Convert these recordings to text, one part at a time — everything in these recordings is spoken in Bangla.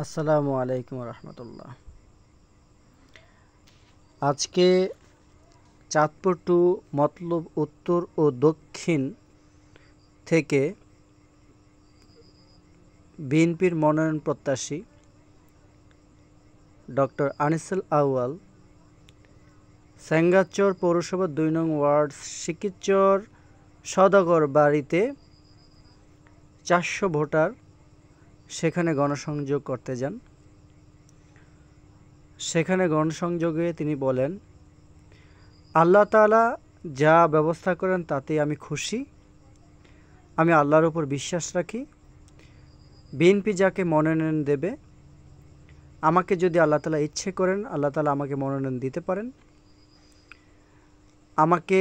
আসসালামু আলাইকুম রহমতুল্লাহ। আজকে চাঁদপুর টু মতলব উত্তর ও দক্ষিণ থেকে বিএনপির মনোনয়ন প্রত্যাশী ডক্টর আনিসুল আউয়াল সেঙ্গাচর পৌরসভা ২ নং ওয়ার্ড সিকিচর সওদাগর বাড়িতে ৪০০ ভোটার সেখানে গণসংযোগ করতে যান। সেখানে গণসংযোগে তিনি বলেন, আল্লাহ তাআলা যা ব্যবস্থা করেন তাতেই আমি খুশি। আমি আল্লাহর উপর বিশ্বাস রাখি। বিএনপি যাকে মনোনয়ন দেবে, আমাকে যদি আল্লাহ তাআলা ইচ্ছে করেন আল্লাহ তাআলা আমাকে মনোনয়ন দিতে পারেন। আমাকে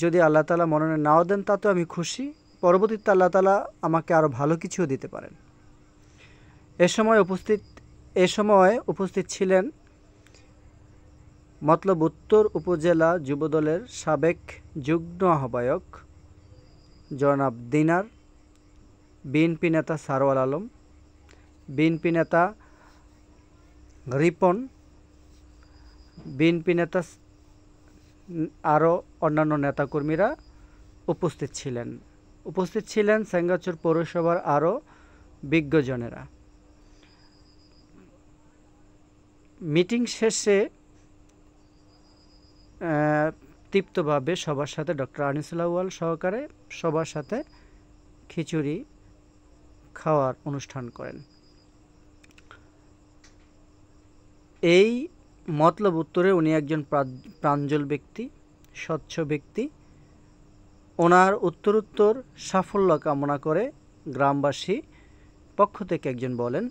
যদি আল্লাহ তাআলা মনোনয়ন নাও দেন তাতেও আমি খুশি। পরবর্তীতে আল্লাহ তাআলা আমাকে আরও ভালো কিছুও দিতে পারেন। এ সময় উপস্থিত ছিলেন মতলব উত্তর উপজেলা যুবদলের সাবেক যুগ্ম আহ্বায়ক জনাব দিনার, বিএনপি নেতা সারওয়ার আলম, বিএনপি নেতা রিপন, বিএনপি নেতা আরও অন্যান্য নেতাকর্মীরা উপস্থিত ছিলেন সেঙ্গাচর পৌরসভার আরও বিজ্ঞজনেরা। মিটিং শেষে তৃপ্তভাবে সবার সাথে ডক্টর আনিসুল আউয়াল সহকারে সবার সাথে খিচুড়ি খাওয়ার অনুষ্ঠান করেন। এই মতলব উত্তরে উনি একজন প্রাঞ্জল ব্যক্তি, স্বচ্ছ ব্যক্তি। ওনার উত্তরোত্তর সাফল্য কামনা করে গ্রামবাসী পক্ষ থেকে একজন বলেন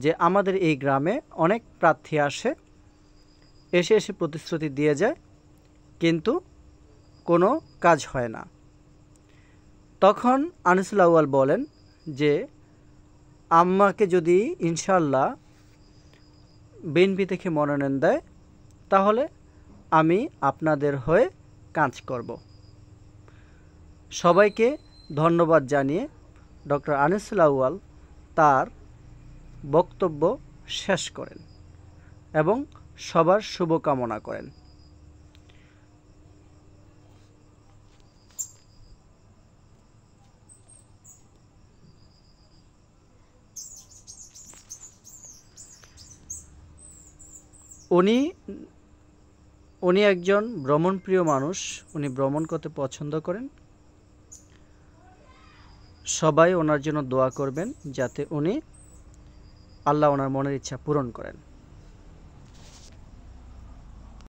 যে আমাদের এই গ্রামে অনেক প্রার্থী এসে প্রতিশ্রুতি দিয়ে যায়, কিন্তু কোনো কাজ হয় না। তখন আনিসুল আউয়াল বলেন যে আমাকে যদি ইনশাআল্লাহ বিএনপি থেকে মনোনয়ন দেয় তাহলে আমি আপনাদের হয়ে কাজ করব। সবাইকে ধন্যবাদ জানিয়ে ডক্টর আনিসুল আউয়াল তার বক্তব্য শেষ করেন এবং সবার শুভকামনা করেন। উনি একজন ভ্রমণপ্রিয় মানুষ। উনি ভ্রমণ করতে পছন্দ করেন। সবাই ওনার জন্য দোয়া করবেন যাতে উনি আল্লাহ ওনার মনের ইচ্ছা পূরণ করেন।